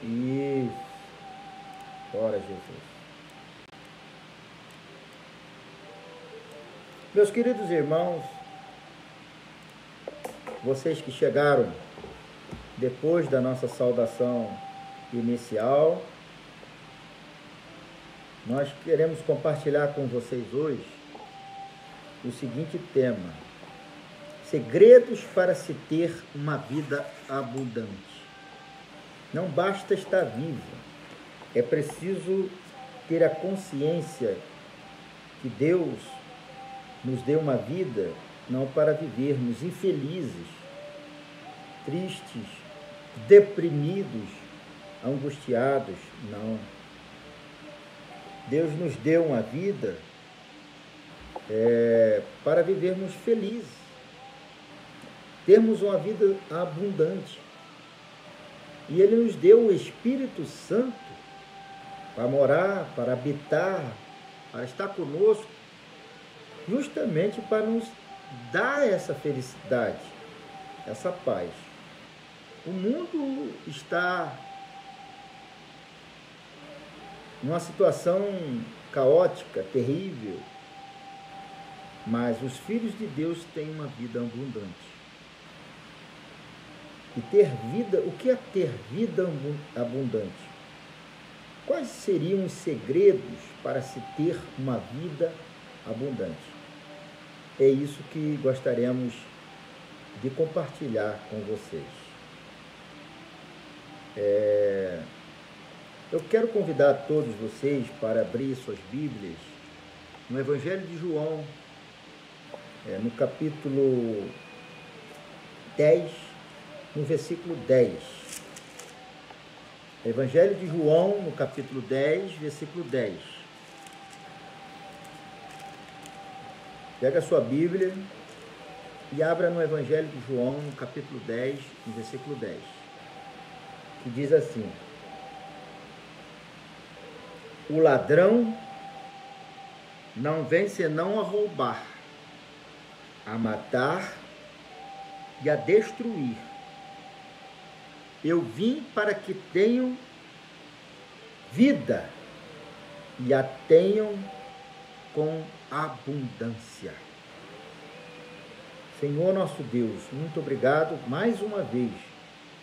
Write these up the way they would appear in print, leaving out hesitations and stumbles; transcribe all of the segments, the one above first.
Isso. Glória a Jesus. Meus queridos irmãos, vocês que chegaram depois da nossa saudação inicial, nós queremos compartilhar com vocês hoje o seguinte tema: segredos para se ter uma vida abundante. Não basta estar vivo, é preciso ter a consciência que Deus nos deu uma vida não para vivermos infelizes, tristes, deprimidos, angustiados, não. Deus nos deu uma vida para vivermos felizes, termos uma vida abundante. E Ele nos deu o Espírito Santo para morar, para habitar, para estar conosco, justamente para nos dar essa felicidade, essa paz. O mundo está numa situação caótica, terrível, mas os filhos de Deus têm uma vida abundante. E ter vida, o que é ter vida abundante? Quais seriam os segredos para se ter uma vida abundante? É isso que gostaríamos de compartilhar com vocês. Eu quero convidar todos vocês para abrir suas Bíblias no Evangelho de João, no capítulo 10, no versículo 10. Evangelho de João, no capítulo 10, versículo 10. Pega a sua Bíblia e abra no Evangelho de João, no capítulo 10, no versículo 10. Que diz assim: o ladrão não vem senão a roubar, a matar e a destruir. Eu vim para que tenham vida e a tenham com abundância. Senhor nosso Deus, muito obrigado mais uma vez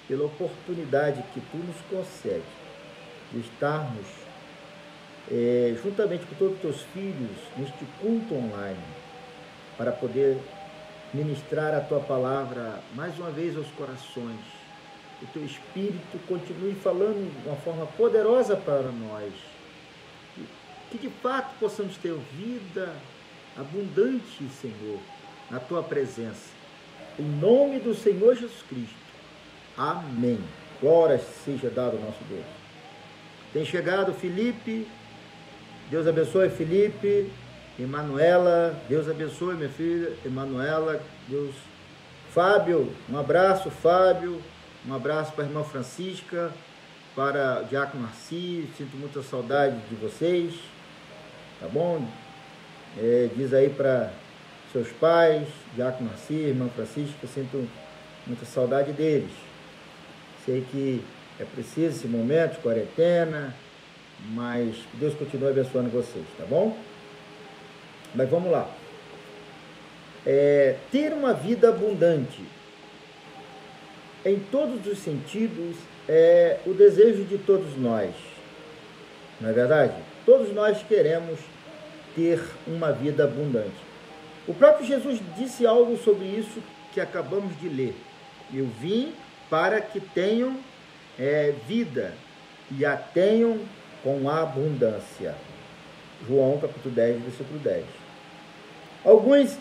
pela oportunidade que Tu nos concede de estarmos juntamente com todos os Teus filhos neste culto online, para poder ministrar a Tua palavra mais uma vez aos corações. O Teu Espírito continue falando de uma forma poderosa para nós, que de fato possamos ter vida abundante, Senhor, na Tua presença. Em nome do Senhor Jesus Cristo. Amém. Glória seja dado ao nosso Deus. Tem chegado Felipe. Deus abençoe Felipe. Emanuela. Deus abençoe minha filha Emanuela. Deus. Fábio. Um abraço, Fábio. Um abraço para a irmã Francisca, para o diácono Narciso. Sinto muita saudade de vocês. Tá bom? Diz aí para seus pais, diácono Narciso, irmã Francisca, sinto muita saudade deles. Sei que é preciso esse momento de quarentena, mas que Deus continue abençoando vocês, tá bom? Mas vamos lá. Ter uma vida abundante, em todos os sentidos, é o desejo de todos nós. Não é verdade? Todos nós queremos ter uma vida abundante. O próprio Jesus disse algo sobre isso que acabamos de ler. Eu vim para que tenham vida e a tenham com abundância. João capítulo 10, versículo 10. Alguns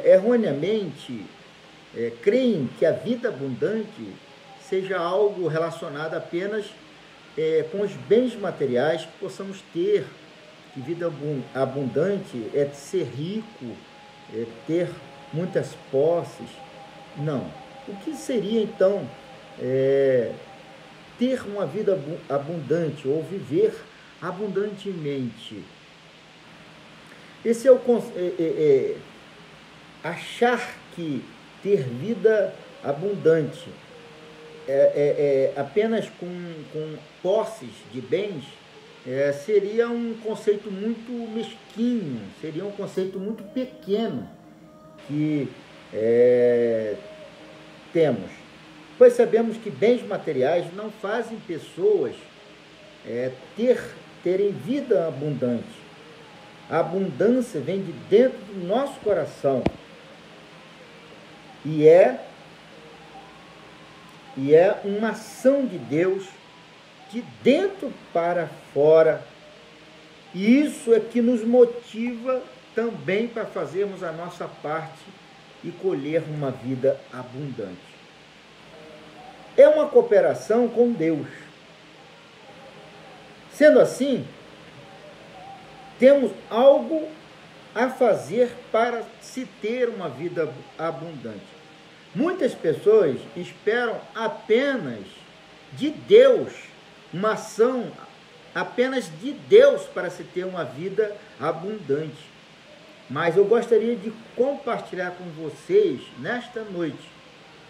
erroneamente creem que a vida abundante seja algo relacionado apenas com os bens materiais que possamos ter. Que vida abundante é ser rico, é ter muitas posses. Não. O que seria então ter uma vida abundante ou viver abundantemente? Esse é achar que ter vida abundante apenas com posses de bens, seria um conceito muito mesquinho, seria um conceito muito pequeno que temos, pois sabemos que bens materiais não fazem pessoas terem vida abundante. A abundância vem de dentro do nosso coração e é uma ação de Deus de dentro para fora. E isso é que nos motiva também para fazermos a nossa parte e colher uma vida abundante. É uma cooperação com Deus. Sendo assim, temos algo a fazer para se ter uma vida abundante. Muitas pessoas esperam apenas de Deus, uma ação apenas de Deus para se ter uma vida abundante. Mas eu gostaria de compartilhar com vocês nesta noite,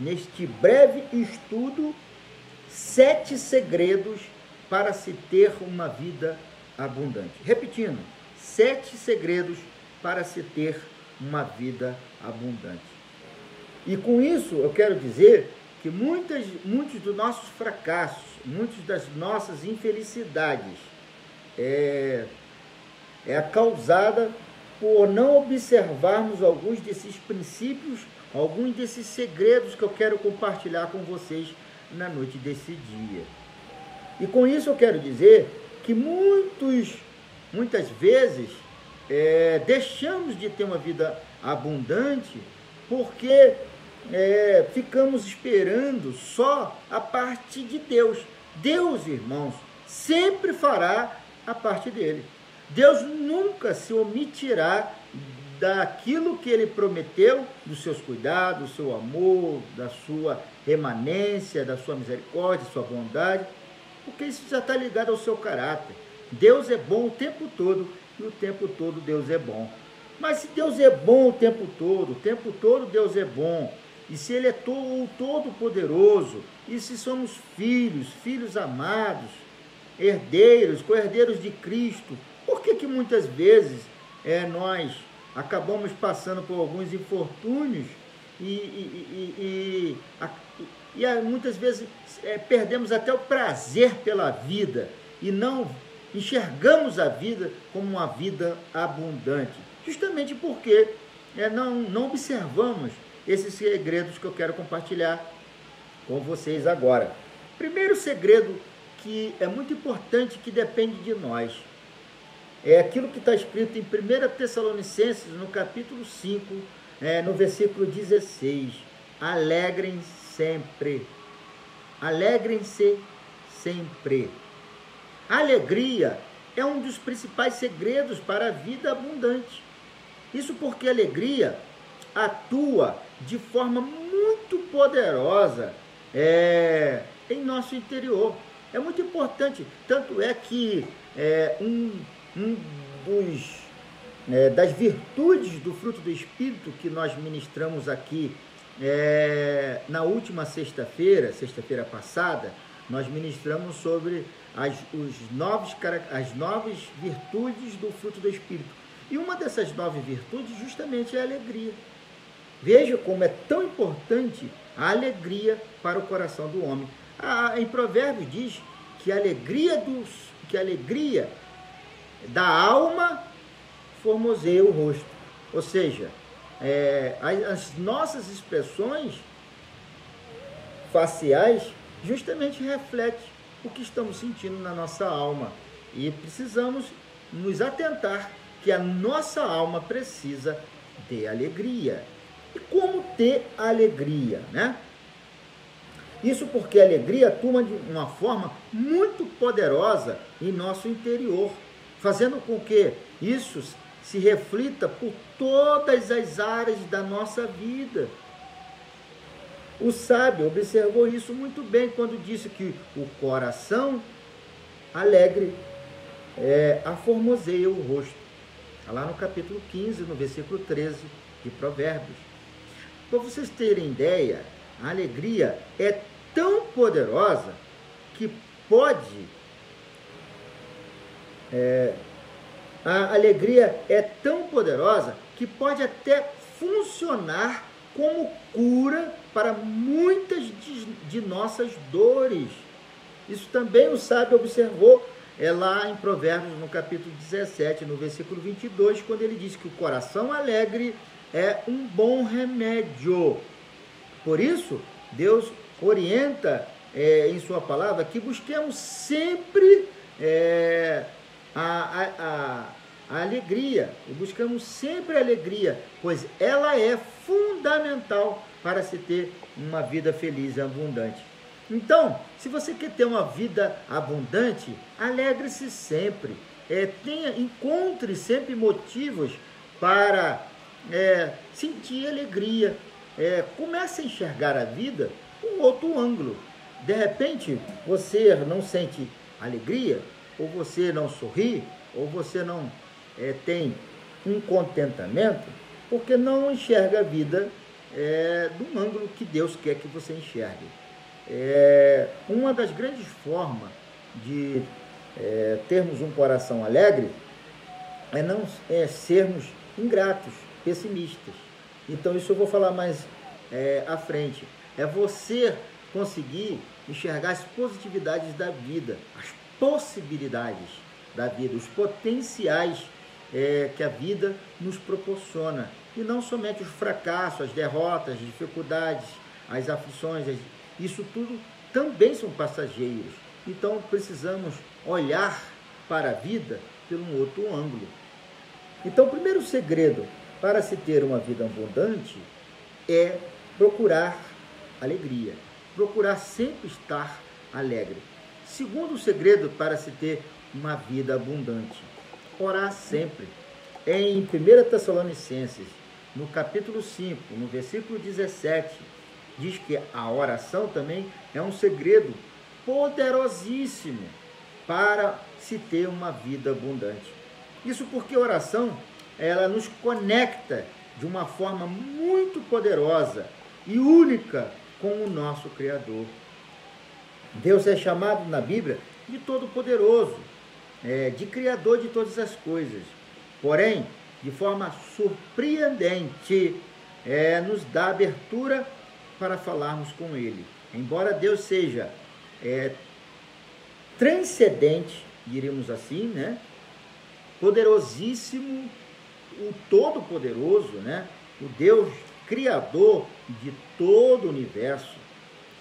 neste breve estudo, 7 segredos para se ter uma vida abundante. Repetindo, 7 segredos para se ter uma vida abundante. E com isso eu quero dizer que muitos dos nossos fracassos, muitas das nossas infelicidades é causada por não observarmos alguns desses princípios, alguns desses segredos que eu quero compartilhar com vocês na noite desse dia. E com isso eu quero dizer que muitas vezes deixamos de ter uma vida abundante porque ficamos esperando só a parte de Deus. Deus, irmãos, sempre fará a parte dele. Deus nunca se omitirá daquilo que ele prometeu, dos seus cuidados, do seu amor, da sua remanência, da sua misericórdia, da sua bondade, porque isso já está ligado ao seu caráter. Deus é bom o tempo todo e o tempo todo Deus é bom. Mas se Deus é bom o tempo todo Deus é bom, e se ele é todo poderoso, e se somos filhos amados, herdeiros, co-herdeiros de Cristo, por que muitas vezes nós acabamos passando por alguns infortúnios e muitas vezes perdemos até o prazer pela vida e não enxergamos a vida como uma vida abundante? Justamente porque não observamos esses segredos que eu quero compartilhar com vocês agora. Primeiro segredo que é muito importante, que depende de nós, é aquilo que está escrito em 1 Tessalonicenses, no capítulo 5, no versículo 16. Alegrem-se sempre. Alegrem-se sempre. A alegria é um dos principais segredos para a vida abundante. Isso porque a alegria atua de forma muito poderosa em nosso interior. É muito importante, tanto é que das virtudes do fruto do Espírito que nós ministramos aqui na última sexta-feira passada, nós ministramos sobre as novas virtudes do fruto do Espírito. E uma dessas 9 virtudes justamente é a alegria. Veja como é tão importante a alegria para o coração do homem. Em Provérbios diz que a alegria da alma formoseia o rosto. Ou seja, as nossas expressões faciais justamente refletem o que estamos sentindo na nossa alma. E precisamos nos atentar que a nossa alma precisa de alegria. E como ter alegria, né? Isso porque a alegria atua de uma forma muito poderosa em nosso interior, fazendo com que isso se reflita por todas as áreas da nossa vida. O sábio observou isso muito bem quando disse que o coração alegre aformoseia o rosto. Está lá no capítulo 15, no versículo 13 de Provérbios. Para vocês terem ideia, a alegria é tão poderosa que pode... a alegria é tão poderosa que pode até funcionar como cura para muitas de nossas dores. Isso também o sábio observou lá em Provérbios, no capítulo 17, no versículo 22, quando ele diz que o coração alegre é um bom remédio. Por isso, Deus orienta em sua palavra que busquemos sempre a alegria, e buscamos sempre a alegria, pois ela é fundamental para se ter uma vida feliz e abundante. Então, se você quer ter uma vida abundante, alegre-se sempre, encontre sempre motivos para sentir alegria, comece a enxergar a vida com outro ângulo. De repente, você não sente alegria, ou você não sorri, ou você não tem um contentamento, porque não enxerga a vida do ângulo que Deus quer que você enxergue. Uma das grandes formas de termos um coração alegre é não sermos ingratos, pessimistas. Então isso eu vou falar mais à frente. É você conseguir enxergar as positividades da vida, as possibilidades da vida, os potenciais que a vida nos proporciona, e não somente os fracassos, as derrotas, as dificuldades, as aflições. Isso tudo também são passageiros. Então precisamos olhar para a vida por um outro ângulo. Então o primeiro segredo para se ter uma vida abundante é procurar alegria, procurar sempre estar alegre. Segundo segredo para se ter uma vida abundante, orar sempre. Em 1 Tessalonicenses, no capítulo 5, no versículo 17, diz que a oração também é um segredo poderosíssimo para se ter uma vida abundante. Isso porque a oração, ela nos conecta de uma forma muito poderosa e única com o nosso Criador. Deus é chamado na Bíblia de Todo-Poderoso, de Criador de todas as coisas. Porém, de forma surpreendente, nos dá abertura para falarmos com Ele. Embora Deus seja transcendente, diríamos assim, né? Poderosíssimo, o Todo-Poderoso, né? O Deus Criador de todo o universo,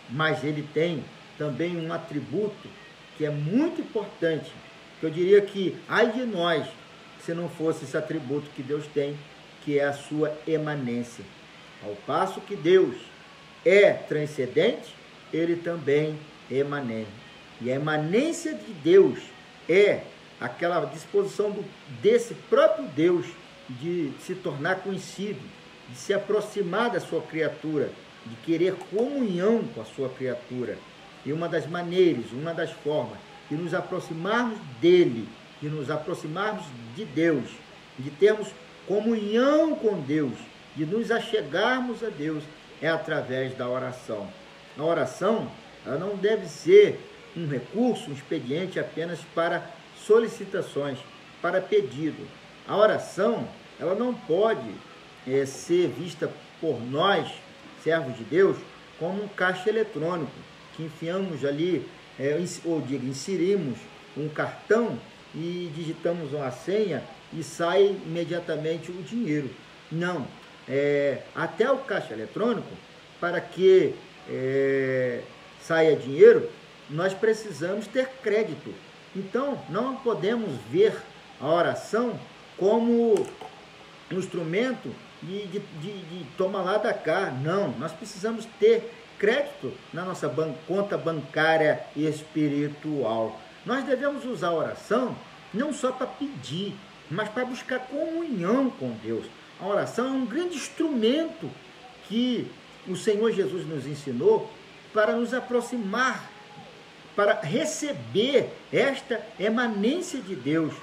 mas Ele tem também um atributo que é muito importante, que eu diria que, ai de nós, se não fosse esse atributo que Deus tem, que é a sua emanência. Ao passo que Deus é transcendente, Ele também é emanente. E a emanência de Deus é aquela disposição desse próprio Deus de se tornar conhecido, de se aproximar da sua criatura, de querer comunhão com a sua criatura. E uma das maneiras, uma das formas de nos aproximarmos dele, de nos aproximarmos de Deus, de termos comunhão com Deus, de nos achegarmos a Deus, é através da oração. A oração, ela não deve ser um recurso, um expediente apenas para solicitações, para pedido. A oração, ela não pode ser vista por nós, servos de Deus, como um caixa eletrônico, que enfiamos ali, inserimos um cartão e digitamos uma senha e sai imediatamente o dinheiro. Não. Até o caixa eletrônico, para que saia dinheiro, nós precisamos ter crédito. Então, não podemos ver a oração como um instrumento de toma lá da cá. Não, nós precisamos ter crédito na nossa conta bancária espiritual. Nós devemos usar a oração não só para pedir, mas para buscar comunhão com Deus. A oração é um grande instrumento que o Senhor Jesus nos ensinou para nos aproximar, para receber esta emanência de Deus,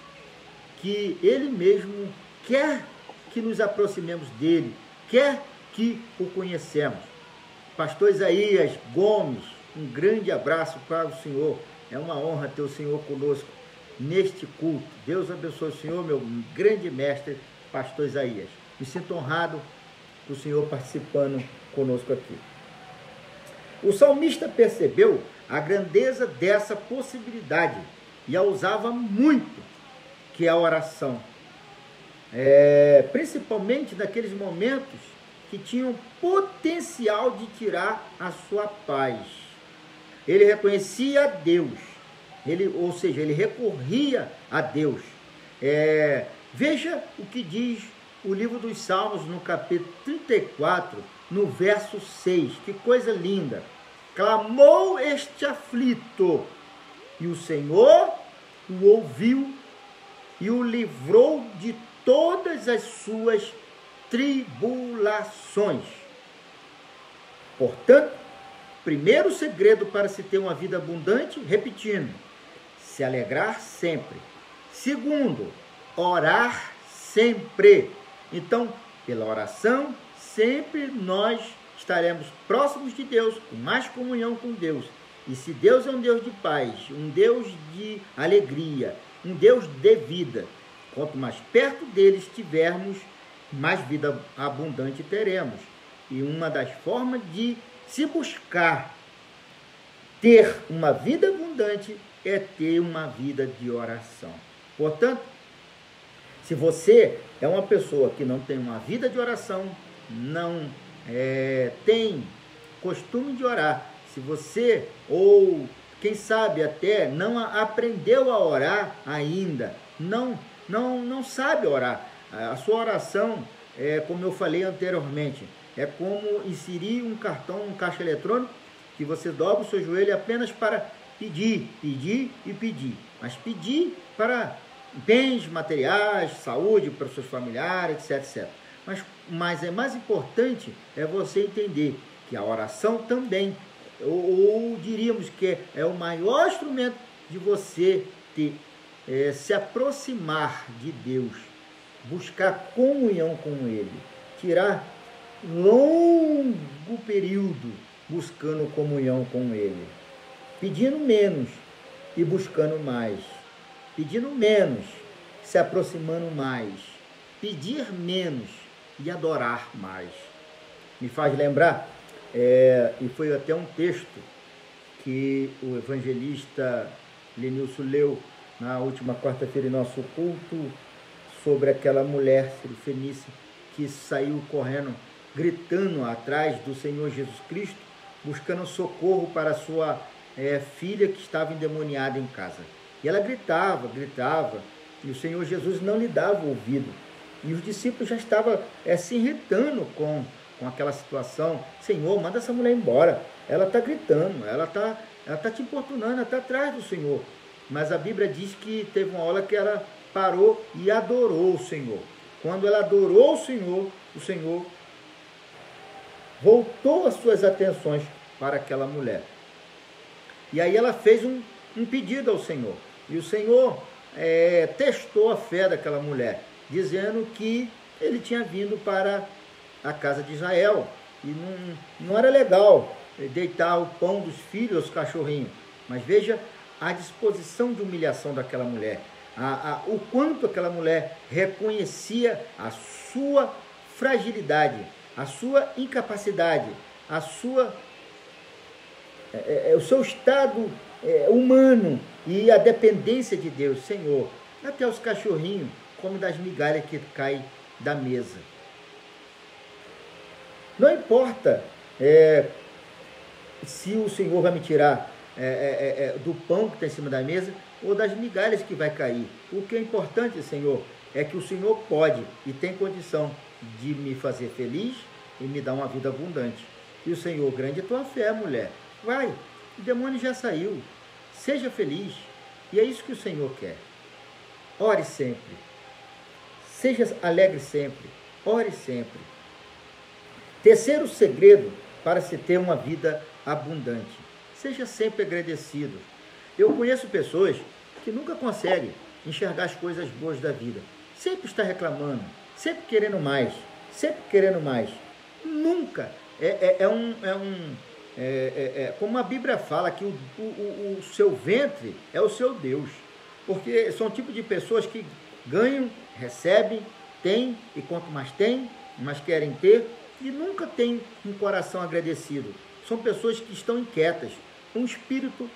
que Ele mesmo quer que nos aproximemos dele, quer que o conhecemos. Pastor Isaías Gomes, um grande abraço para o senhor. É uma honra ter o senhor conosco neste culto. Deus abençoe o senhor, meu grande mestre, pastor Isaías. Me sinto honrado com o senhor participando conosco aqui. O salmista percebeu a grandeza dessa possibilidade e a usava muito, que é a oração. Principalmente naqueles momentos que tinham potencial de tirar a sua paz. Ele reconhecia a Deus, ou seja, ele recorria a Deus. Veja o que diz o livro dos Salmos, no capítulo 34, no verso 6. Que coisa linda! Clamou este aflito, e o Senhor o ouviu e o livrou de todas as suas tribulações. Portanto, primeiro segredo para se ter uma vida abundante, repetindo, se alegrar sempre. Segundo, orar sempre. Então, pela oração, sempre nós estaremos próximos de Deus, com mais comunhão com Deus. E se Deus é um Deus de paz, um Deus de alegria, um Deus de vida, quanto mais perto dele estivermos, mais vida abundante teremos. E uma das formas de se buscar ter uma vida abundante é ter uma vida de oração. Portanto, se você é uma pessoa que não tem uma vida de oração, não tem costume de orar, se você, ou quem sabe até, não aprendeu a orar ainda, não sabe orar, a sua oração, como eu falei anteriormente, é como inserir um cartão, um caixa eletrônico, que você dobra o seu joelho apenas para pedir, pedir e pedir. Mas pedir para bens materiais, saúde para os seus familiares, etc. Mas é mais importante você entender que a oração também, ou diríamos que é o maior instrumento de você se aproximar de Deus, buscar comunhão com Ele, tirar longo período buscando comunhão com Ele, pedindo menos e buscando mais, pedindo menos, se aproximando mais, pedir menos e adorar mais. Me faz lembrar, e foi até um texto que o evangelista Lenilson leu na última quarta-feira em nosso culto, sobre aquela mulher fenícia que saiu correndo, gritando atrás do Senhor Jesus Cristo, buscando socorro para sua filha que estava endemoniada em casa. E ela gritava, e o Senhor Jesus não lhe dava ouvido. E os discípulos já estavam se irritando com aquela situação. Senhor, manda essa mulher embora. Ela está gritando, ela está te importunando, ela está atrás do Senhor. Mas a Bíblia diz que teve uma hora que ela parou e adorou o Senhor. Quando ela adorou o Senhor voltou as suas atenções para aquela mulher. E aí ela fez um pedido ao Senhor. E o Senhor testou a fé daquela mulher, dizendo que ele tinha vindo para a casa de Israel. E não era legal deitar o pão dos filhos aos cachorrinhos. Mas veja a disposição de humilhação daquela mulher. O quanto aquela mulher reconhecia a sua fragilidade, a sua incapacidade, o seu estado humano e a dependência de Deus. Senhor, até os cachorrinhos comem das migalhas que caem da mesa. Não importa se o Senhor vai me tirar do pão que está em cima da mesa ou das migalhas que vai cair. O que é importante, Senhor, é que o Senhor pode e tem condição de me fazer feliz e me dar uma vida abundante. E o Senhor, grande é tua fé, mulher. Vai, o demônio já saiu. Seja feliz. E é isso que o Senhor quer. Ore sempre. Seja alegre sempre. Ore sempre. Terceiro segredo para se ter uma vida abundante. Seja sempre agradecido. Eu conheço pessoas que nunca conseguem enxergar as coisas boas da vida. Sempre está reclamando, sempre querendo mais, sempre querendo mais. Nunca como a Bíblia fala, que o seu ventre é o seu Deus. Porque são tipo de pessoas que ganham, recebem, têm, e quanto mais têm, mais querem ter, e nunca têm um coração agradecido. São pessoas que estão inquietas, um espírito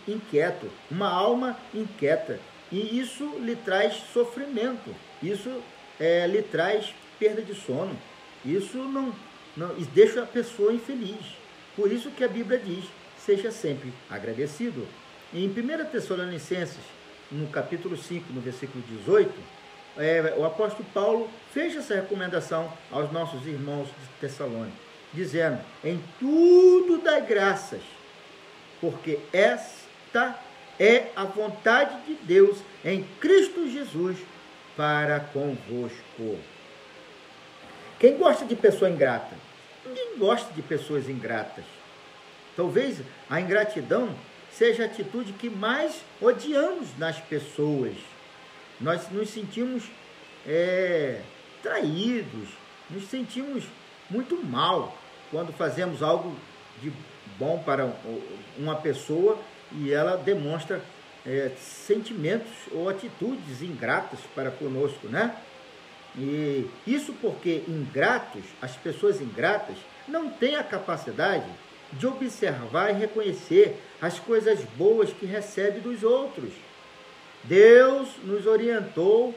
inquieto, uma alma inquieta, e isso lhe traz sofrimento, isso lhe traz perda de sono, isso não deixa a pessoa infeliz. Por isso que a Bíblia diz, seja sempre agradecido. Em 1 Tessalonicenses, no capítulo 5, no versículo 18, o apóstolo Paulo fez essa recomendação aos nossos irmãos de Tessalônica, dizendo, em tudo dai graças, porque esta é a vontade de Deus em Cristo Jesus para convosco. Quem gosta de pessoa ingrata? Ninguém gosta de pessoas ingratas. Talvez a ingratidão seja a atitude que mais odiamos nas pessoas. Nós nos sentimos traídos, nos sentimos muito mal quando fazemos algo de bom para uma pessoa e ela demonstra sentimentos ou atitudes ingratas para conosco, né? E isso porque ingratos, as pessoas ingratas, não têm a capacidade de observar e reconhecer as coisas boas que recebe dos outros. Deus nos orientou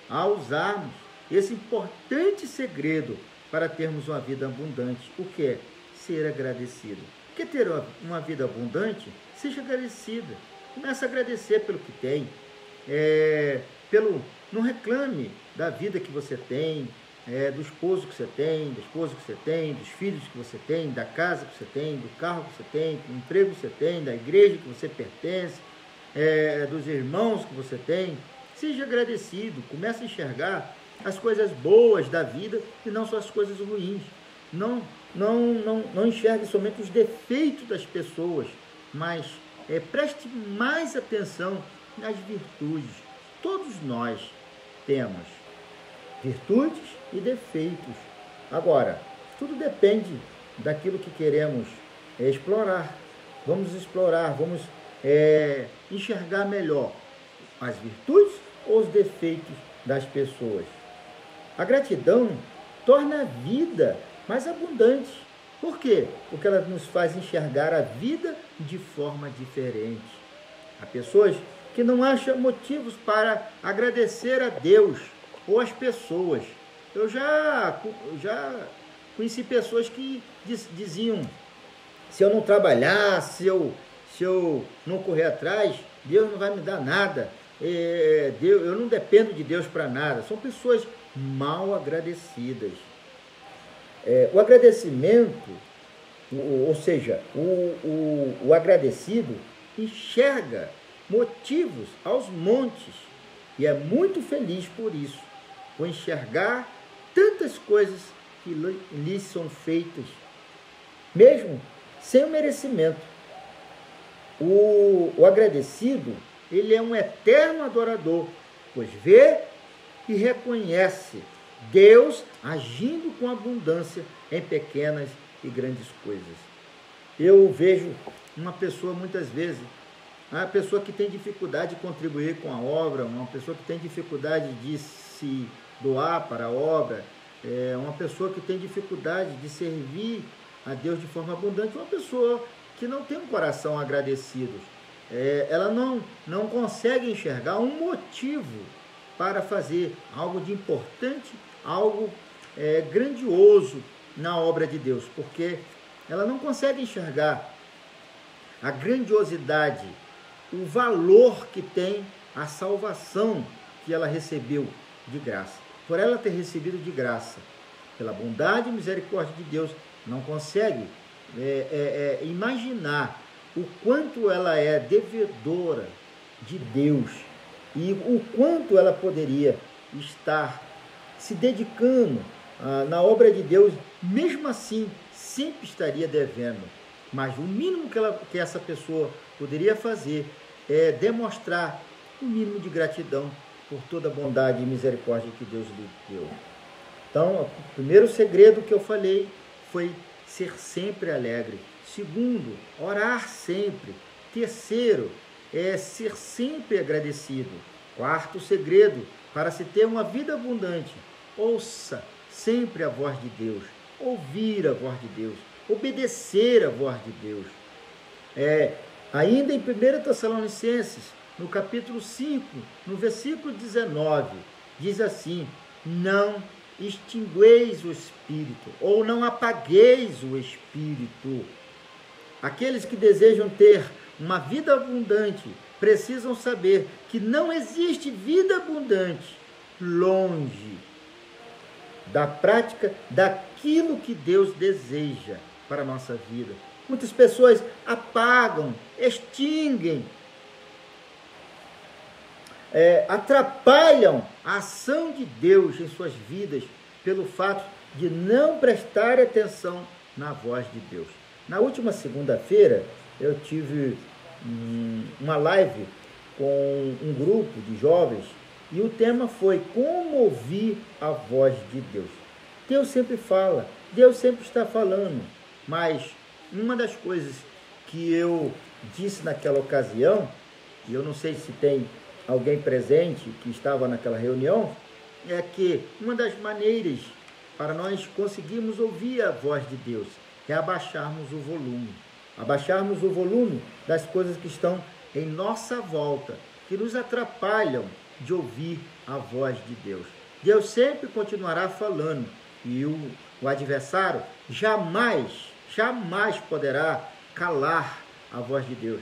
a usarmos esse importante segredo para termos uma vida abundante. O que é? Ser agradecido. Quer ter uma vida abundante? Seja agradecida. Comece a agradecer pelo que tem. Não reclame da vida que você tem, do esposo que você tem, da esposa que você tem, dos filhos que você tem, da casa que você tem, do carro que você tem, do emprego que você tem, da igreja que você pertence, dos irmãos que você tem. Seja agradecido, comece a enxergar as coisas boas da vida e não só as coisas ruins. Não enxergue somente os defeitos das pessoas, mas preste mais atenção nas virtudes. Todos nós temos virtudes e defeitos. Agora, tudo depende daquilo que queremos explorar. Vamos explorar, vamos enxergar melhor as virtudes ou os defeitos das pessoas. A gratidão torna a vida mais abundante. Por quê? Porque ela nos faz enxergar a vida de forma diferente. Há pessoas que não acham motivos para agradecer a Deus ou as pessoas. Eu já conheci pessoas que diziam, se eu não trabalhar, se eu não correr atrás, Deus não vai me dar nada, eu não dependo de Deus para nada. São pessoas mal agradecidas. O agradecimento, ou seja, o agradecido enxerga motivos aos montes e é muito feliz por isso, por enxergar tantas coisas que lhe são feitas, mesmo sem o merecimento. O agradecido, ele é um eterno adorador, pois vê e reconhece Deus agindo com abundância em pequenas e grandes coisas. Eu vejo uma pessoa muitas vezes, uma pessoa que tem dificuldade de contribuir com a obra, uma pessoa que tem dificuldade de se doar para a obra, uma pessoa que tem dificuldade de servir a Deus de forma abundante, uma pessoa que não tem um coração agradecido. Ela não consegue enxergar um motivo para fazer algo de importante, algo grandioso na obra de Deus, porque ela não consegue enxergar a grandiosidade, o valor que tem a salvação que ela recebeu de graça. Por ela ter recebido de graça, pela bondade e misericórdia de Deus, não consegue imaginar o quanto ela é devedora de Deus e o quanto ela poderia estar se dedicando na obra de Deus, mesmo assim, sempre estaria devendo. Mas o mínimo que essa pessoa poderia fazer é demonstrar um mínimo de gratidão por toda a bondade e misericórdia que Deus lhe deu. Então, o primeiro segredo que eu falei foi ser sempre alegre. Segundo, orar sempre. Terceiro, ser sempre agradecido. Quarto segredo, para se ter uma vida abundante, ouça sempre a voz de Deus. Ouvir a voz de Deus. Obedecer a voz de Deus. Ainda em 1 Tessalonicenses, no capítulo 5, no versículo 19, diz assim: não extingueis o Espírito, ou não apagueis o Espírito. Aqueles que desejam ter uma vida abundante precisam saber que não existe vida abundante longe da prática daquilo que Deus deseja para a nossa vida. Muitas pessoas apagam, extinguem, atrapalham a ação de Deus em suas vidas pelo fato de não prestar atenção na voz de Deus. Na última segunda-feira, eu tive uma live com um grupo de jovens e o tema foi como ouvir a voz de Deus. Deus sempre fala, Deus sempre está falando, mas uma das coisas que eu disse naquela ocasião, e eu não sei se tem alguém presente que estava naquela reunião, é que uma das maneiras para nós conseguirmos ouvir a voz de Deus é abaixarmos o volume. Abaixarmos o volume das coisas que estão em nossa volta, que nos atrapalham de ouvir a voz de Deus. Deus sempre continuará falando e o adversário jamais poderá calar a voz de Deus.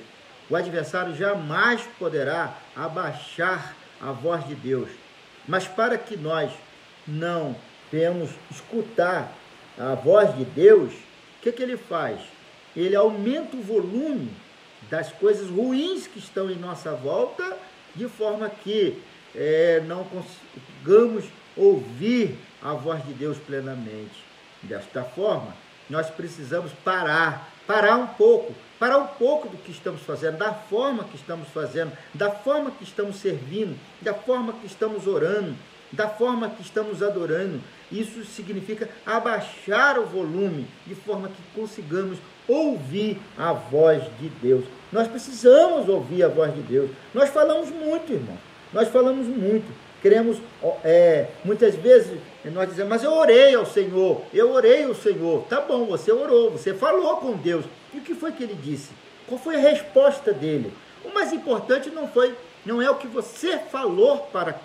O adversário jamais poderá abaixar a voz de Deus. Mas para que nós não venhamos escutar a voz de Deus, o que ele faz? Ele aumenta o volume das coisas ruins que estão em nossa volta, de forma que não consigamos ouvir a voz de Deus plenamente. Desta forma, nós precisamos parar um pouco do que estamos fazendo, da forma que estamos fazendo, da forma que estamos servindo, da forma que estamos orando, da forma que estamos adorando. Isso significa abaixar o volume, de forma que consigamos ouvir a voz de Deus. Nós precisamos ouvir a voz de Deus. Nós falamos muito, irmão. Nós falamos muito. Queremos, muitas vezes, nós dizemos, mas eu orei ao Senhor. Tá bom, você orou, você falou com Deus. E o que foi que ele disse? Qual foi a resposta dele? O mais importante não é o que você falou para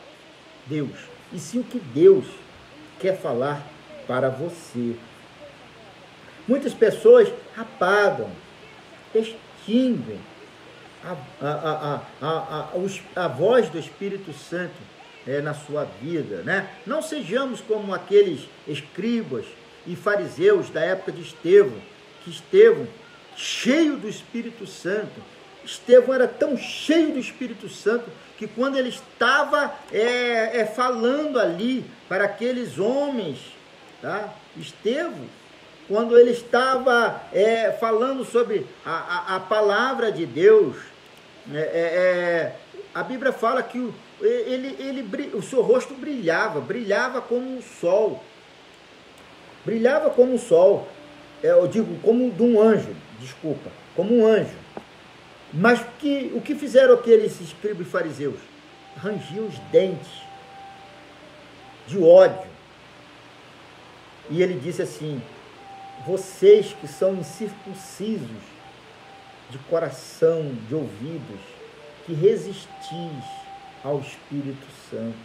Deus, e sim o que Deus quer falar para você. Muitas pessoas apagam, extinguem a voz do Espírito Santo na sua vida, né? Não sejamos como aqueles escribas e fariseus da época de Estevão, que Estevão, cheio do Espírito Santo, Estevão era tão cheio do Espírito Santo que quando ele estava falando ali para aqueles homens, tá? Estevão, quando ele estava falando sobre a palavra de Deus, a Bíblia fala que o seu rosto brilhava como o sol. Brilhava como o sol. Eu digo, como de um anjo, como um anjo. Mas o que fizeram aqueles escribas e fariseus? Rangiam os dentes de ódio. E ele disse assim: vocês que são incircuncisos de coração, de ouvidos, que resistis ao Espírito Santo.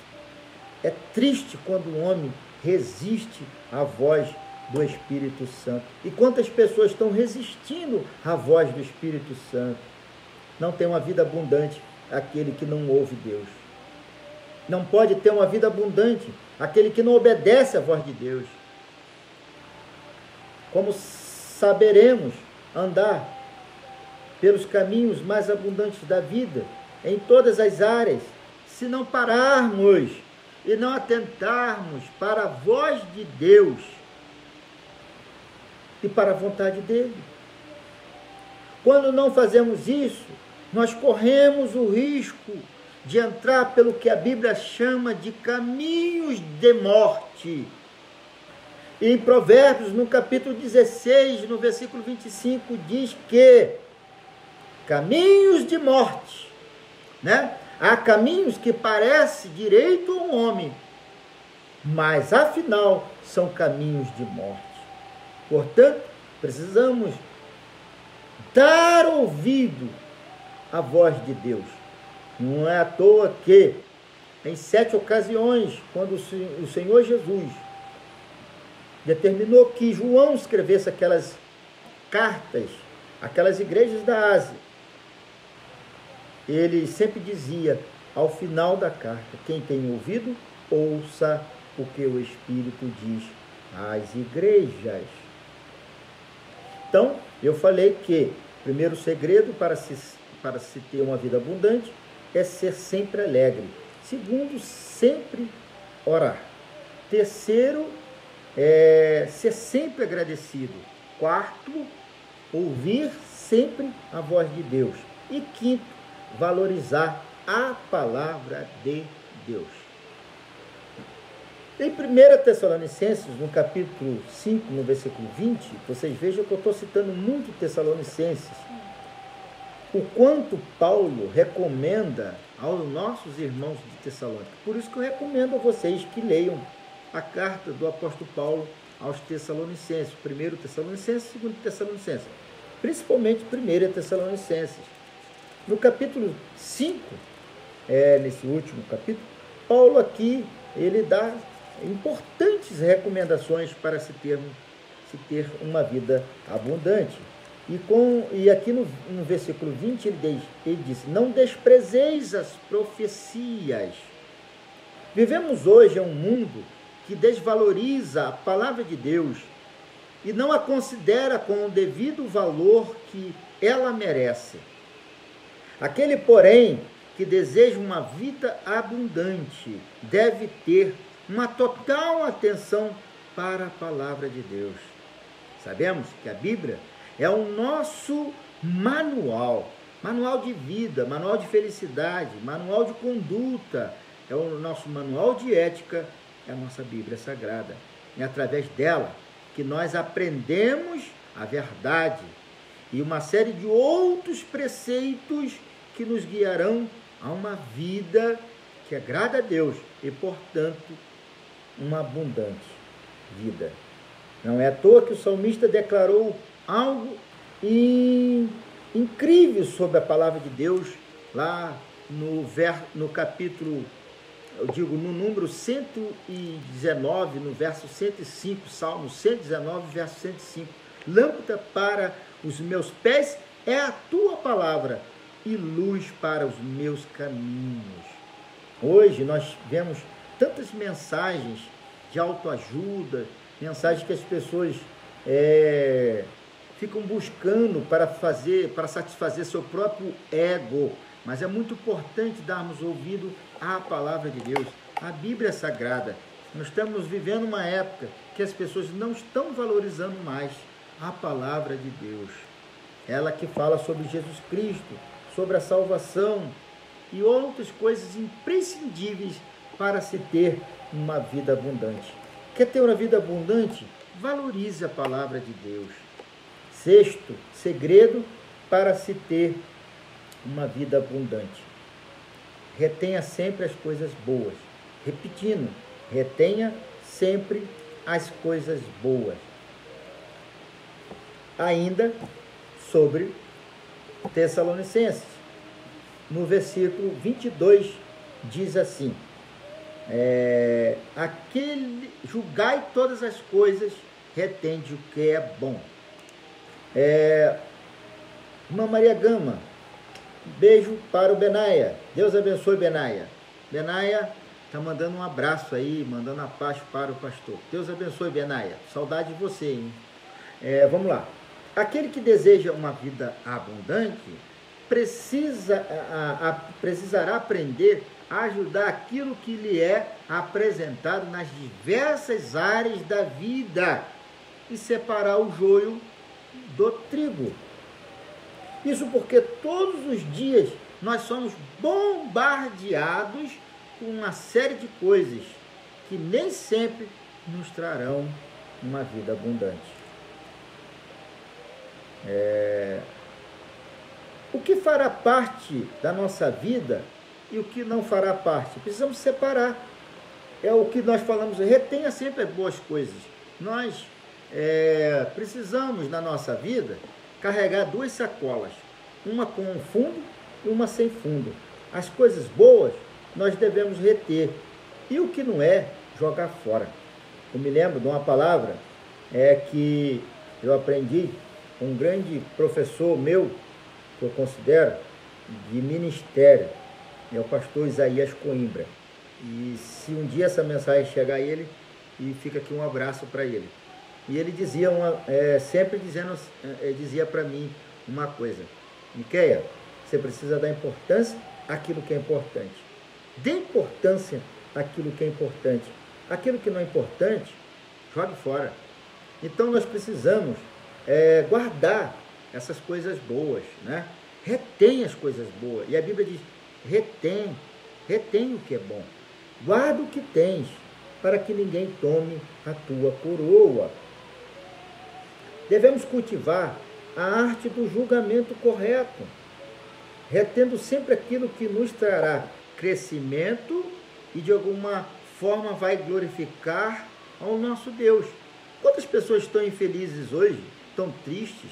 É triste quando o homem resiste à voz do Espírito Santo. E quantas pessoas estão resistindo à voz do Espírito Santo? Não tem uma vida abundante aquele que não ouve Deus. Não pode ter uma vida abundante aquele que não obedece à voz de Deus. Como saberemos andar pelos caminhos mais abundantes da vida, em todas as áreas, se não pararmos e não atentarmos para a voz de Deus e para a vontade dele? Quando não fazemos isso, nós corremos o risco de entrar pelo que a Bíblia chama de caminhos de morte. E em Provérbios, no capítulo 16, no versículo 25, diz que caminhos de morte, né? Há caminhos que parecem direito ao homem, mas afinal são caminhos de morte. Portanto, precisamos dar ouvido à voz de Deus. Não é à toa que, em 7 ocasiões, quando o Senhor Jesus determinou que João escrevesse aquelas cartas, aquelas igrejas da Ásia, ele sempre dizia, ao final da carta, quem tem ouvido, ouça o que o Espírito diz às igrejas. Então, eu falei que o primeiro segredo para se ter uma vida abundante é ser sempre alegre. Segundo, sempre orar. Terceiro, ser sempre agradecido. Quarto, ouvir sempre a voz de Deus. E quinto, valorizar a palavra de Deus. Em 1 Tessalonicenses, no capítulo 5, no versículo 20, vocês vejam que eu estou citando muito Tessalonicenses, o quanto Paulo recomenda aos nossos irmãos de Tessalônica. Por isso que eu recomendo a vocês que leiam a carta do apóstolo Paulo aos Tessalonicenses, 1 Tessalonicenses, 2 Tessalonicenses, principalmente 1 Tessalonicenses. No capítulo 5, nesse último capítulo, Paulo aqui, ele dá importantes recomendações para se ter uma vida abundante. E aqui no versículo 20 ele diz, não desprezeis as profecias. Vivemos hoje em um mundo que desvaloriza a palavra de Deus e não a considera com o devido valor que ela merece. Aquele, porém, que deseja uma vida abundante deve ter uma total atenção para a palavra de Deus. Sabemos que a Bíblia é o nosso manual de vida, manual de felicidade, manual de conduta, é o nosso manual de ética, é a nossa Bíblia Sagrada. É através dela que nós aprendemos a verdade e uma série de outros preceitos que nos guiarão a uma vida que agrada a Deus e, portanto, uma abundante vida. Não é à toa que o salmista declarou algo incrível sobre a palavra de Deus, lá no capítulo, no número 119, no verso 105, Salmo 119, verso 105. Lâmpada para os meus pés é a tua palavra e luz para os meus caminhos. Hoje nós vemos tantas mensagens de autoajuda, mensagens que as pessoas ficam buscando para satisfazer seu próprio ego. Mas é muito importante darmos ouvido à palavra de Deus, à Bíblia Sagrada. Nós estamos vivendo uma época que as pessoas não estão valorizando mais a palavra de Deus. Ela que fala sobre Jesus Cristo, sobre a salvação e outras coisas imprescindíveis para se ter uma vida abundante. Quer ter uma vida abundante? Valorize a palavra de Deus. Sexto segredo para se ter uma vida abundante. Retenha sempre as coisas boas. Repetindo, retenha sempre as coisas boas. Ainda sobre Tessalonicenses, no versículo 22, diz assim, julgai todas as coisas, retende o que é bom. Irmã Maria Gama, beijo para o Benaia. Deus abençoe, Benaia. Benaia está mandando um abraço aí, mandando a paz para o pastor. Deus abençoe, Benaia. Saudade de você, hein? Vamos lá. Aquele que deseja uma vida abundante precisará aprender a ajudar aquilo que lhe é apresentado nas diversas áreas da vida e separar o joio do trigo. Isso porque todos os dias nós somos bombardeados com uma série de coisas que nem sempre nos trarão uma vida abundante. O que fará parte da nossa vida e o que não fará parte? Precisamos separar. É o que nós falamos, retenha sempre as boas coisas. Nós precisamos, na nossa vida, carregar duas sacolas, uma com um fundo e uma sem fundo. As coisas boas nós devemos reter, e o que não é, jogar fora. Eu me lembro de uma palavra que eu aprendi com um grande professor meu, que eu considero de ministério, é o pastor Isaías Coimbra. E se um dia essa mensagem chegar a ele, e fica aqui um abraço para ele. E ele dizia dizia para mim uma coisa: Miquéia, você precisa dar importância àquilo que é importante. Dê importância àquilo que é importante. Aquilo que não é importante, jogue fora. Então nós precisamos guardar essas coisas boas, né? Retém as coisas boas. E a Bíblia diz: retém o que é bom. Guarda o que tens, para que ninguém tome a tua coroa. Devemos cultivar a arte do julgamento correto, retendo sempre aquilo que nos trará crescimento e de alguma forma vai glorificar ao nosso Deus. Quantas pessoas estão infelizes hoje, estão tristes,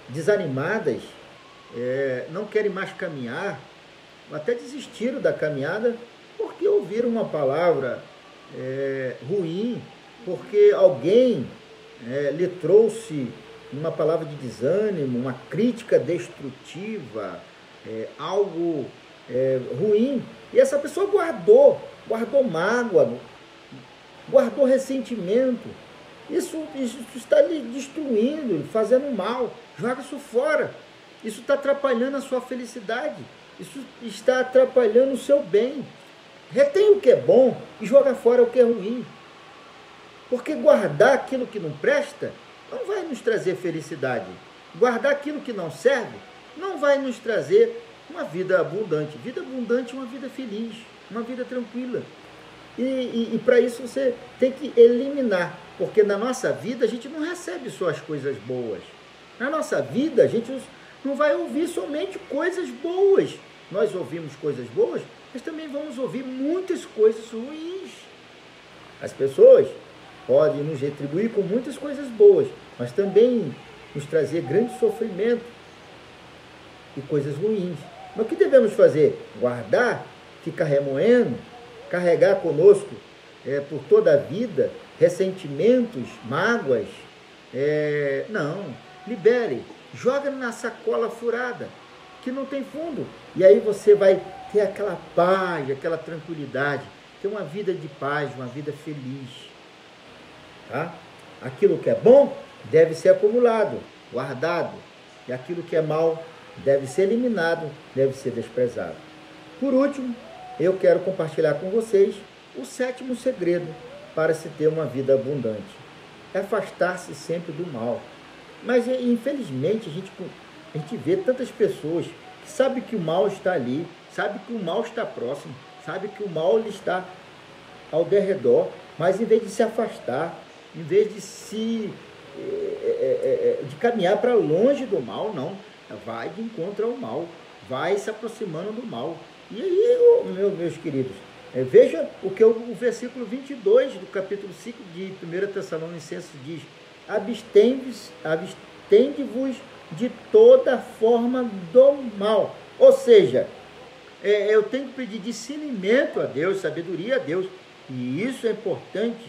desanimadas, não querem mais caminhar, até desistiram da caminhada porque ouviram uma palavra ruim, porque alguém lhe trouxe uma palavra de desânimo, uma crítica destrutiva, algo ruim, e essa pessoa guardou mágoa, guardou ressentimento. Isso está lhe destruindo, fazendo mal. Joga isso fora. Isso está atrapalhando a sua felicidade. Isso está atrapalhando o seu bem. Retém o que é bom e joga fora o que é ruim. Porque guardar aquilo que não presta não vai nos trazer felicidade. Guardar aquilo que não serve não vai nos trazer uma vida abundante. Vida abundante é uma vida feliz, uma vida tranquila. E para isso você tem que eliminar, porque na nossa vida a gente não recebe só as coisas boas. Na nossa vida a gente não vai ouvir somente coisas boas. Nós ouvimos coisas boas, mas também vamos ouvir muitas coisas ruins. As pessoas podem nos retribuir com muitas coisas boas, mas também nos trazer grande sofrimento e coisas ruins. Mas o que devemos fazer? Guardar, ficar remoendo, carregar conosco por toda a vida ressentimentos, mágoas? Não, libere, joga na sacola furada, que não tem fundo. E aí você vai ter aquela paz, aquela tranquilidade, ter uma vida de paz, uma vida feliz. Tá? Aquilo que é bom deve ser acumulado, guardado, e aquilo que é mal deve ser eliminado, deve ser desprezado. Por último, eu quero compartilhar com vocês o 7º segredo para se ter uma vida abundante. É afastar-se sempre do mal. Mas, infelizmente, a gente vê tantas pessoas que sabem que o mal está ali, sabem que o mal está próximo, sabem que o mal está ao derredor, mas em vez de se afastar, em vez de de caminhar para longe do mal, não, vai de encontro ao mal, vai se aproximando do mal. E aí, meus queridos, veja o que o versículo 22 do capítulo 5 de 1 Tessalonicenses diz: abstende-vos de toda forma do mal. Ou seja, eu tenho que pedir discernimento a Deus, sabedoria a Deus, e isso é importante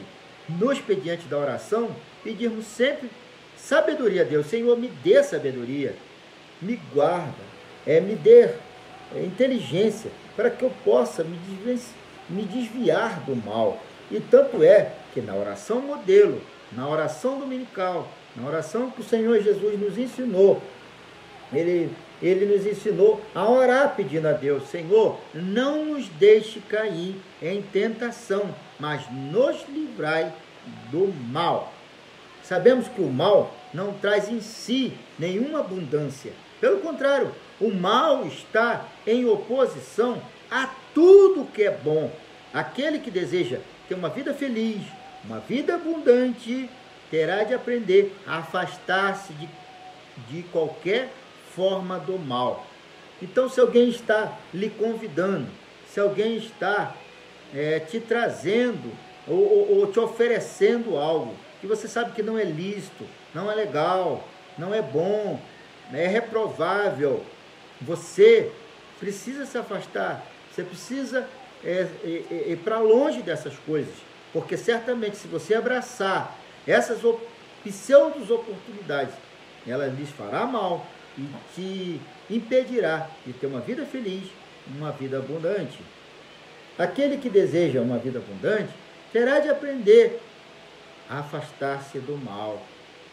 no expediente da oração, pedirmos sempre sabedoria a Deus. Senhor, me dê sabedoria, me guarda, me dê inteligência, para que eu possa me desviar do mal. E tanto é que na oração modelo, na oração dominical, na oração que o Senhor Jesus nos ensinou, Ele nos ensinou a orar pedindo a Deus: Senhor, não nos deixe cair em tentação, mas nos livrai do mal. Sabemos que o mal não traz em si nenhuma abundância. Pelo contrário, o mal está em oposição a tudo que é bom. Aquele que deseja ter uma vida feliz, uma vida abundante, terá de aprender a afastar-se de qualquer forma do mal. Então, se alguém está lhe convidando, se alguém está te trazendo ou te oferecendo algo que você sabe que não é lícito, não é legal, não é bom, é reprovável, você precisa se afastar, você precisa ir para longe dessas coisas, porque certamente se você abraçar essas pseudos oportunidades, ela lhes fará mal e te impedirá de ter uma vida feliz, uma vida abundante. Aquele que deseja uma vida abundante terá de aprender a afastar-se do mal.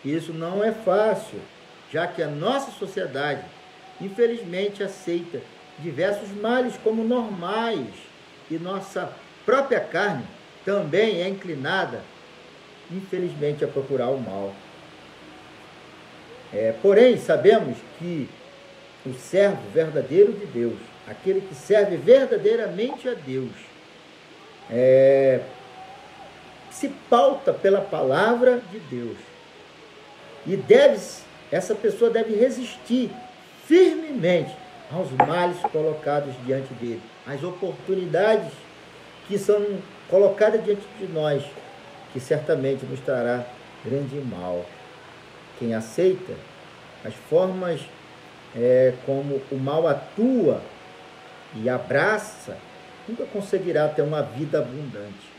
Isso não é fácil, já que a nossa sociedade, infelizmente, aceita diversos males como normais e nossa própria carne também é inclinada, infelizmente, a procurar o mal. Porém, sabemos que o servo verdadeiro de Deus, aquele que serve verdadeiramente a Deus, se pauta pela palavra de Deus. E essa pessoa deve resistir firmemente aos males colocados diante dele, às oportunidades que são colocadas diante de nós, que certamente nos trará grande mal. Quem aceita as formas como o mal atua e abraça, nunca conseguirá ter uma vida abundante.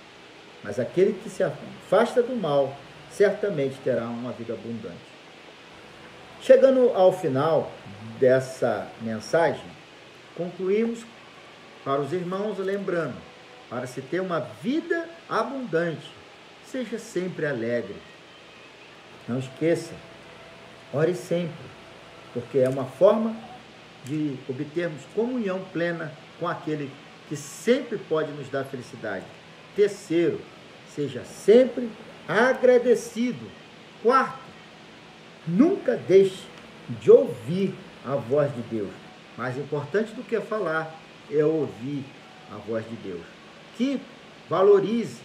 Mas aquele que se afasta do mal, certamente terá uma vida abundante. Chegando ao final dessa mensagem, concluímos para os irmãos lembrando, para se ter uma vida abundante, seja sempre alegre. Não esqueça, ore sempre, porque é uma forma de obtermos comunhão plena com aquele que sempre pode nos dar felicidade. Terceiro, seja sempre agradecido. Quarto, nunca deixe de ouvir a voz de Deus. Mais importante do que falar é ouvir a voz de Deus. Que valorize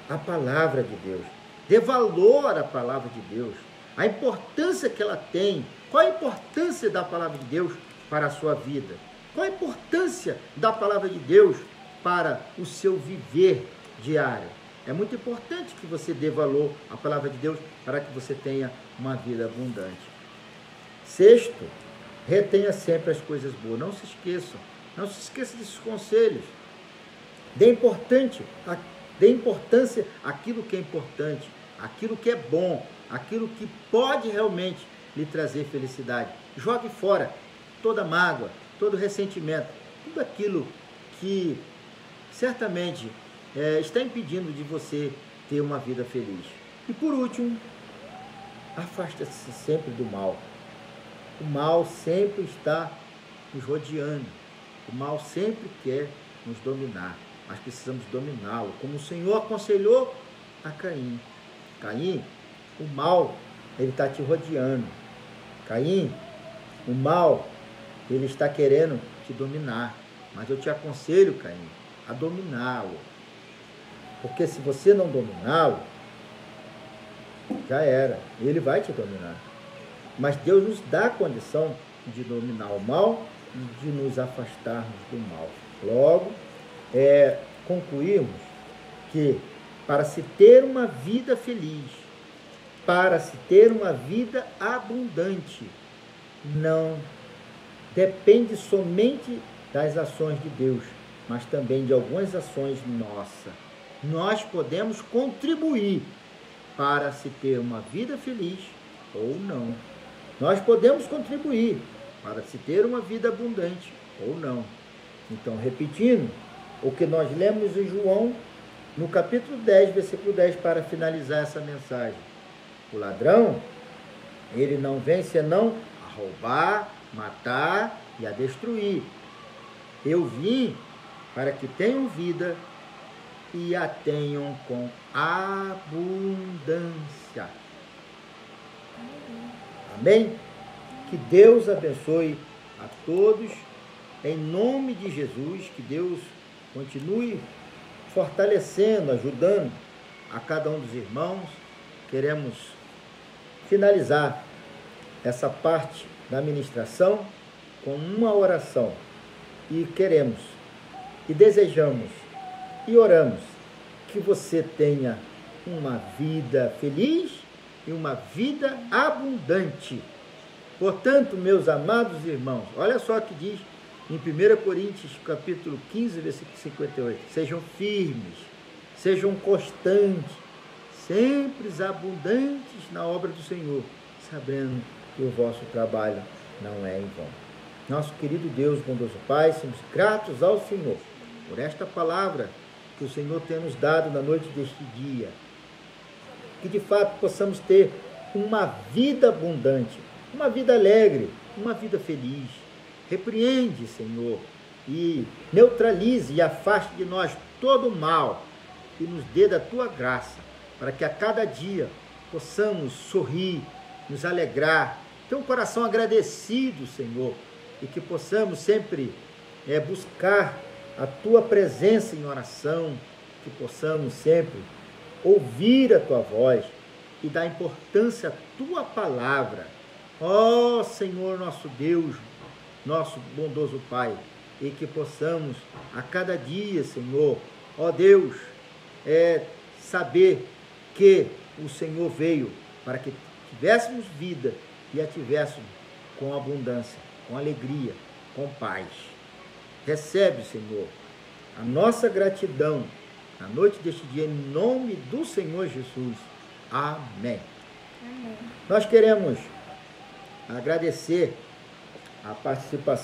a palavra de Deus. Dê valor à palavra de Deus. A importância que ela tem. Qual a importância da palavra de Deus para a sua vida? Qual a importância da palavra de Deus para o seu viver diário? É muito importante que você dê valor à palavra de Deus para que você tenha uma vida abundante. Sexto, retenha sempre as coisas boas. Não se esqueça desses conselhos. Dê importância àquilo que é importante, àquilo que é bom, àquilo que pode realmente lhe trazer felicidade. Jogue fora toda mágoa, todo ressentimento, tudo aquilo que certamente está impedindo de você ter uma vida feliz. E por último, afasta-se sempre do mal. O mal sempre está nos rodeando. O mal sempre quer nos dominar. Mas precisamos dominá-lo, como o Senhor aconselhou a Caim. Caim, o mal, ele está te rodeando. Caim, o mal, ele está querendo te dominar. Mas eu te aconselho, Caim, a dominá-lo. Porque se você não dominá-lo, já era. Ele vai te dominar. Mas Deus nos dá a condição de dominar o mal e de nos afastarmos do mal. Logo, concluímos que para se ter uma vida feliz, para se ter uma vida abundante, não depende somente das ações de Deus, mas também de algumas ações nossas. Nós podemos contribuir para se ter uma vida feliz ou não. Nós podemos contribuir para se ter uma vida abundante ou não. Então, repetindo o que nós lemos em João, no capítulo 10, versículo 10, para finalizar essa mensagem. O ladrão, ele não vem senão a roubar, matar e a destruir. Eu vim para que tenham vida e a tenham com abundância. Amém? Que Deus abençoe a todos, em nome de Jesus, que Deus continue fortalecendo, ajudando a cada um dos irmãos. Queremos finalizar essa parte da ministração com uma oração. E queremos, e desejamos, e oramos que você tenha uma vida feliz e uma vida abundante. Portanto, meus amados irmãos, olha só o que diz em 1 Coríntios, capítulo 15, versículo 58. Sejam firmes, sejam constantes, sempre abundantes na obra do Senhor, sabendo que o vosso trabalho não é em vão. Nosso querido Deus, bondoso Pai, somos gratos ao Senhor por esta palavra que o Senhor tem nos dado na noite deste dia. Que de fato possamos ter uma vida abundante, uma vida alegre, uma vida feliz. Repreende, Senhor, e neutralize e afaste de nós todo o mal e nos dê da Tua graça, para que a cada dia possamos sorrir, nos alegrar, ter um coração agradecido, Senhor, e que possamos sempre buscar a Tua presença em oração, que possamos sempre ouvir a Tua voz e dar importância à Tua palavra. Ó Senhor, nosso Deus, nosso bondoso Pai, e que possamos a cada dia, Senhor, ó Deus, saber que o Senhor veio para que tivéssemos vida e a tivéssemos com abundância, com alegria, com paz. Recebe, Senhor, a nossa gratidão na noite deste dia, em nome do Senhor Jesus. Amém. Amém. Nós queremos agradecer a participação